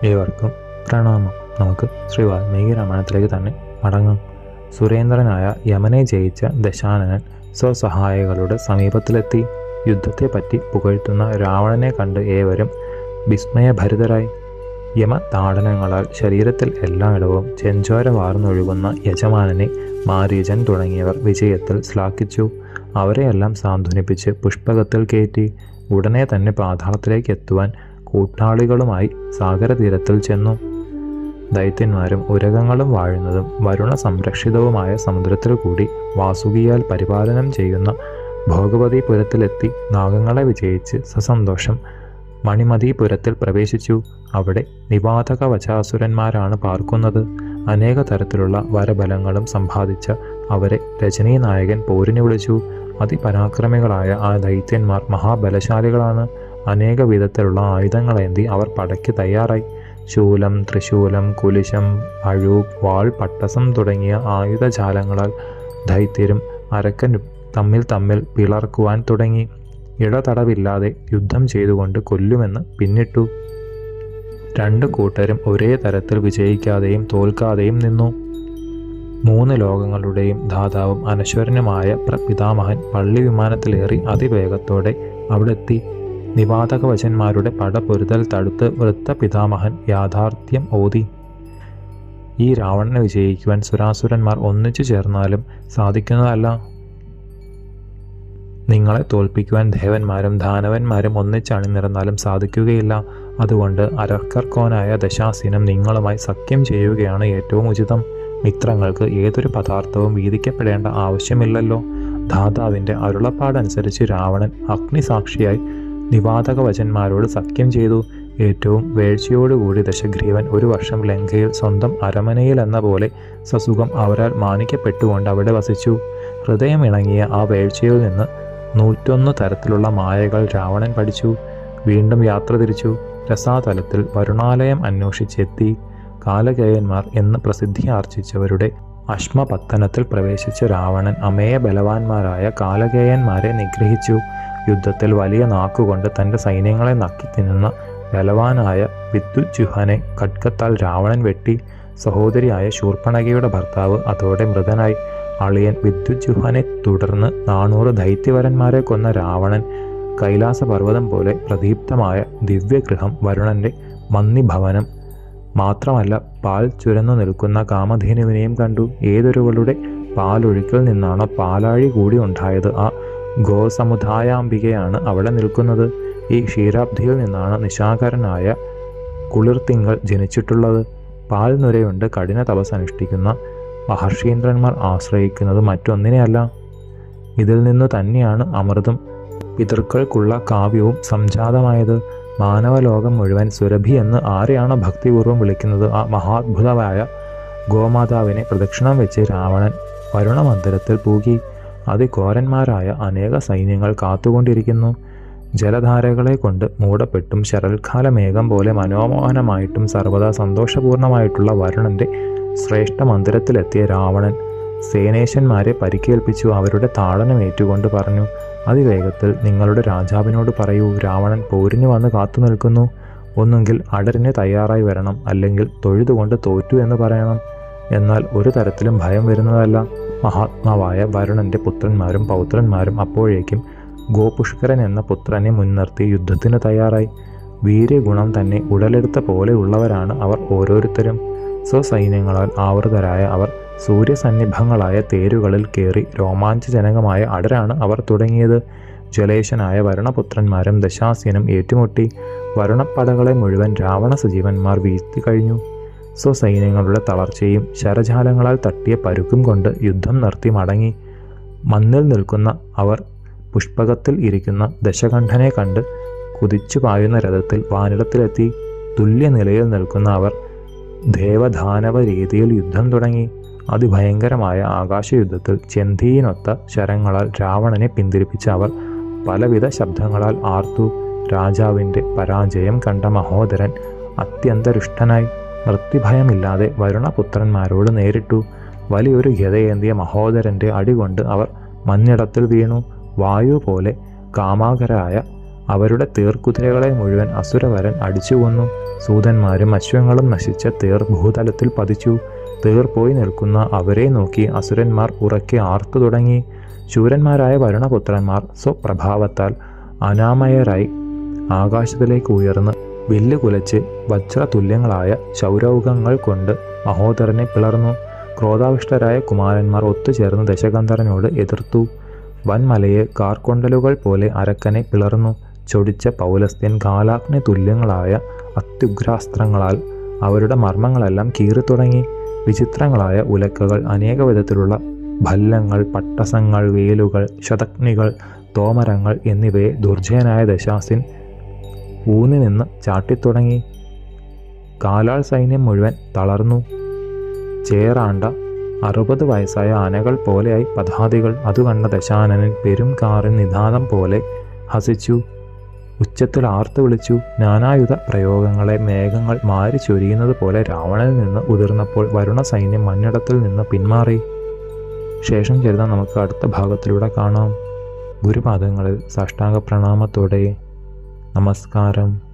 ഏവർക്കും പ്രണാമം. നമുക്ക് ശ്രീ വാൽമീകി രാമായണത്തിലേക്ക് തന്നെ മടങ്ങാം. സുരേന്ദ്രനായ യമനെ ജയിച്ച ദശാനനൻ സ്വസഹായികളുടെ സമീപത്തിലെത്തി. യുദ്ധത്തെപ്പറ്റി പുകഴ്ത്തുന്ന രാവണനെ കണ്ട് ഏവരും വിസ്മയഭരിതരായി. യമതാടനങ്ങളാൽ ശരീരത്തിൽ എല്ലായിടവും ചെഞ്ചോര വാർന്നൊഴുകുന്ന യജമാനനെ മാരീചൻ തുടങ്ങിയവർ വിജയത്തിൽ ശ്ലാഘിച്ചു. അവരെയെല്ലാം സാന്ത്വനിപ്പിച്ച് പുഷ്പകത്തിൽ കയറ്റി. ഉടനെ തന്നെ പാതാളത്തിലേക്ക് എത്തുവാൻ കൂട്ടാളികളുമായി സാഗരതീരത്തിൽ ചെന്നു. ദൈത്യന്മാരും ഉരകങ്ങളും വാഴുന്നതും വരുണ സംരക്ഷിതവുമായ സമുദ്രത്തിൽ കൂടി വാസുകിയാൽ പരിപാലനം ചെയ്യുന്ന ഭോഗവതിപുരത്തിലെത്തി നാഗങ്ങളെ വിജയിച്ച് സസന്തോഷം മണിമതിപുരത്തിൽ പ്രവേശിച്ചു. അവിടെ നിവാതക വചാസുരന്മാരാണ് പാർക്കുന്നത്. അനേക തരത്തിലുള്ള വരബലങ്ങളും സമ്പാദിച്ച അവരെ രജനീനായകൻ പോരിന് വിളിച്ചു. അതിപരാക്രമികളായ ആ ദൈത്യന്മാർ മഹാബലശാലികളാണ്. അനേക വിധത്തിലുള്ള ആയുധങ്ങളേന്തി അവർ പടയ്ക്ക് തയ്യാറായി. ശൂലം, ത്രിശൂലം, കുലിശം, അഴൂക്, വാൾ, പട്ടസം തുടങ്ങിയ ആയുധജാലങ്ങളാൽ ദൈത്യരും അരക്കനും തമ്മിൽ പിളർക്കുവാൻ തുടങ്ങി. ഇടതടവില്ലാതെ യുദ്ധം ചെയ്തുകൊണ്ട് കൊല്ലുമെന്ന് പിന്നിട്ടു. രണ്ടു കൂട്ടരും ഒരേ തരത്തിൽ വിജയിക്കാതെയും തോൽക്കാതെയും നിന്നു. മൂന്ന് ലോകങ്ങളുടെയും ധാതാവും അനശ്വരനുമായ പിതാമഹൻ പള്ളി വിമാനത്തിലേറി അതിവേഗത്തോടെ അവിടെ എത്തി. നിവാതകവചന്മാരുടെ പടപൊരുതൽ തടുത്ത് വൃത്ത പിതാമഹൻ യാഥാർത്ഥ്യം ഓതി. ഈ രാവണനെ വിജയിക്കുവാൻ സുരാസുരന്മാർ ഒന്നിച്ചു ചേർന്നാലും സാധിക്കുന്നതല്ല. നിങ്ങളെ തോൽപ്പിക്കുവാൻ ദേവന്മാരും ദാനവന്മാരും ഒന്നിച്ചണിനിരന്നാലും സാധിക്കുകയില്ല. അതുകൊണ്ട് അരക്കർക്കോനായ ദശാസീനം നിങ്ങളുമായി സഖ്യം ചെയ്യുകയാണ് ഏറ്റവും ഉചിതം. മിത്രങ്ങൾക്ക് ഏതൊരു പദാർത്ഥവും വീതിക്കപ്പെടേണ്ട ആവശ്യമില്ലല്ലോ. ധാതാവിൻ്റെ അരുളപ്പാടനുസരിച്ച് രാവണൻ അഗ്നിസാക്ഷിയായി നിവാതകവചന്മാരോട് സഖ്യം ചെയ്തു. ഏറ്റവും വേഴ്ചയോടുകൂടി ദശഗ്രീവൻ ഒരു വർഷം ലങ്കയിൽ സ്വന്തം അരമനയിൽ എന്ന പോലെ സസുഖം അവരാൽ മാനിക്കപ്പെട്ടുകൊണ്ട് അവിടെ വസിച്ചു. ഹൃദയമിണങ്ങിയ ആ വേഴ്ചയിൽ നിന്ന് 101 തരത്തിലുള്ള മായകൾ രാവണൻ പഠിച്ചു. വീണ്ടും യാത്ര തിരിച്ചു. രസാതലത്തിൽ വരുണാലയം അന്വേഷിച്ചെത്തി. കാലകേയന്മാർ എന്ന് പ്രസിദ്ധിയാർജിച്ചവരുടെ അശ്മപത്തനത്തിൽ പ്രവേശിച്ച രാവണൻ അമേയ ബലവാന്മാരായ കാലകേയന്മാരെ നിഗ്രഹിച്ചു. യുദ്ധത്തിൽ വലിയ നാക്കുകൊണ്ട് തൻ്റെ സൈന്യങ്ങളെ നക്കി തിന്നുന്ന ബലവാനായ വിദ്യുജ്ജുഹനെ ഖഡ്ഗത്താൽ രാവണൻ വെട്ടി. സഹോദരിയായ ശൂർപ്പണഖയുടെ ഭർത്താവ് അതോടെ മൃതനായി. അളിയൻ വിദ്യുജ്ജുഹനെ തുടർന്ന് 400 ദൈത്യവരന്മാരെ കൊന്ന രാവണൻ കൈലാസപർവ്വതം പോലെ പ്രദീപ്തമായ ദിവ്യഗൃഹം, വരുണന്റെ മന്ദിഭവനം മാത്രമല്ല പാൽ ചുരന്നു നിൽക്കുന്ന കാമധേനുവിനെയും കണ്ടു. ഏതൊരുവളുടെ പാലൊഴുക്കിൽ നിന്നാണോ പാലാഴി കൂടി ഉണ്ടായത്, ആ ഗോസമുദായാംബികയാണ് അവിടെ നിൽക്കുന്നത്. ഈ ക്ഷീരാബ്ധിയിൽ നിന്നാണ് നിശാകരനായ കുളിർത്തിങ്കൾ ജനിച്ചിട്ടുള്ളത്. പാൽ നുരയുണ്ട് കഠിന തപസ് അനുഷ്ഠിക്കുന്ന മഹർഷീന്ദ്രന്മാർ ആശ്രയിക്കുന്നത് മറ്റൊന്നിനെയല്ല. ഇതിൽ നിന്നു തന്നെയാണ് അമൃതും പിതൃക്കൾക്കുള്ള കാവ്യവും സംജാതമായത്. മാനവലോകം മുഴുവൻ സുരഭി എന്ന് ആരെയാണ് ഭക്തിപൂർവ്വം വിളിക്കുന്നത്, ആ മഹാത്ഭുതമായ ഗോമാതാവിനെ പ്രദക്ഷിണം വെച്ച് രാവണൻ വരുണമന്ദിരത്തിൽ പൂകി. അതിഘോരന്മാരായ അനേക സൈന്യങ്ങൾ കാത്തുകൊണ്ടിരിക്കുന്നു. ജലധാരകളെ കൊണ്ട് മൂടപ്പെട്ടും ശരൽക്കാലമേഘം പോലെ മനോമോഹനമായിട്ടും സർവ്വതാ സന്തോഷപൂർണമായിട്ടുള്ള വരുണന്റെ ശ്രേഷ്ഠ മന്ദിരത്തിലെത്തിയ രാവണൻ സേനേശന്മാരെ പരിക്കേൽപ്പിച്ചു. അവരുടെ താളനമേറ്റുകൊണ്ട് പറഞ്ഞു, അതിവേഗത്തിൽ നിങ്ങളുടെ രാജാവിനോട് പറയൂ, രാവണൻ പോരിന് വന്ന് കാത്തു നിൽക്കുന്നു. ഒന്നുകിൽ അടരിന് തയ്യാറായി വരണം, അല്ലെങ്കിൽ തൊഴുതുകൊണ്ട് തോറ്റു എന്ന് പറയണം. എന്നാൽ ഒരു തരത്തിലും ഭയം വരുന്നതല്ല. മഹാത്മാവായ വരുണന്റെ പുത്രന്മാരും പൗത്രന്മാരും അപ്പോഴേക്കും ഗോപുഷ്കരൻ എന്ന പുത്രനെ മുൻനിർത്തി യുദ്ധത്തിന് തയ്യാറായി. വീര്യഗുണം തന്നെ ഉടലെടുത്ത പോലെയുള്ളവരാണ് അവർ ഓരോരുത്തരും. സ്വസൈന്യങ്ങളാൽ ആവൃതരായ അവർ സൂര്യസന്നിഭങ്ങളായ തേരുകളിൽ കയറി രോമാഞ്ചജനകമായ അടരാണ് അവർ തുടങ്ങിയത്. ജലേശനായ വരുണപുത്രന്മാരും ദശാസ്യനും ഏറ്റുമുട്ടി. വരുണപ്പടകളെ മുഴുവൻ രാവണ സജീവന്മാർ വീഴ്ത്തി കഴിഞ്ഞു. സ്വസൈന്യങ്ങളുടെ തളർച്ചയും ശരജാലങ്ങളാൽ തട്ടിയ പരുക്കും കൊണ്ട് യുദ്ധം നിർത്തി മടങ്ങി. മണ്ണിൽ നിൽക്കുന്ന അവർ പുഷ്പകത്തിൽ ഇരിക്കുന്ന ദശകണ്ഠനെ കണ്ട് കുതിച്ചു പായുന്ന രഥത്തിൽ വാനിടത്തിലെത്തി. തുല്യനിലയിൽ നിൽക്കുന്ന അവർ ദേവദാനവ രീതിയിൽ യുദ്ധം തുടങ്ങി. അതിഭയങ്കരമായ ആകാശയുദ്ധത്തിൽ ചെന്തീനൊത്ത ശരങ്ങളാൽ രാവണനെ പിന്തിരിപ്പിച്ച അവർ പലവിധ ശബ്ദങ്ങളാൽ ആർത്തു. രാജാവിൻ്റെ പരാജയം കണ്ട മഹോദരൻ അത്യന്തരുഷ്ടനായി. മൃത്യുഭയമില്ലാതെ വരുണപുത്രന്മാരോട് നേരിട്ടു. വലിയൊരു ഗതയേന്തിയ മഹോദരൻ്റെ അടികൊണ്ട് അവർ മഞ്ഞിടത്തിൽ വീണു. വായു പോലെ കാമാകരായ അവരുടെ തേർക്കുതിരകളെ മുഴുവൻ അസുരവരൻ അടിച്ചു കൊന്നു. സൂതന്മാരും അശ്വങ്ങളും നശിച്ച തേർ ഭൂതലത്തിൽ പതിച്ചു. തേർ പോയി നിൽക്കുന്ന അവരെ നോക്കി അസുരന്മാർ ഉറക്കെ ആർത്തു തുടങ്ങി. ശൂരന്മാരായ വരുണപുത്രന്മാർ സ്വപ്രഭാവത്താൽ അനാമയരായി ആകാശത്തിലേക്ക് ഉയർന്ന് വില്ല് കുലച്ച് വജ്രതുല്യങ്ങളായ ശൗരൗകങ്ങൾ കൊണ്ട് മഹോദരനെ പിളർന്നു. ക്രോധാവിഷ്ടരായ കുമാരന്മാർ ഒത്തുചേർന്ന് ദശകന്ധരനോട് എതിർത്തു. വൻമലയെ കാർക്കൊണ്ടലുകൾ പോലെ അരക്കനെ പിളർന്നു. ചൊടിച്ച പൗലസ്ത്യൻ കാലാഗ്നി തുല്യങ്ങളായ അത്യുഗ്രാസ്ത്രങ്ങളാൽ അവരുടെ മർമ്മങ്ങളെല്ലാം കീറിത്തുടങ്ങി. വിചിത്രങ്ങളായ ഉലക്കകൾ, അനേക വിധത്തിലുള്ള ഭല്ലങ്ങൾ, പട്ടസങ്ങൾ, വേലുകൾ, ശതഗ്നികൾ, തോമരങ്ങൾ എന്നിവയെ ദുർജയനായ ദശാസിൻ ഊന്നി നിന്ന് ചാട്ടിത്തുടങ്ങി. കാലാൾ സൈന്യം മുഴുവൻ തളർന്നു. ചേറാണ്ട 60 വയസ്സായ ആനകൾ പോലെയായി പദാതികൾ. അതുകണ്ട ദശാനനൻ പെരും കാറിൻ നിനാദം പോലെ ഹസിച്ചു. ഉച്ചത്തിൽ ആർത്തു വിളിച്ചു. നാനായുധ പ്രയോഗങ്ങളെ മേഘങ്ങൾ മാരി ചൊരിയുന്നത് പോലെ രാവണനിൽ നിന്ന് ഉതിർന്നപ്പോൾ വരുണ സൈന്യം മന്നിടത്തിൽ നിന്ന് പിന്മാറി. ശേഷം ചരിതം നമുക്ക് അടുത്ത ഭാഗത്തിലൂടെ കാണാം. ഗുരുപാദങ്ങളിൽ സാഷ്ടാംഗ പ്രണാമത്തോടെ നമസ്കാരം.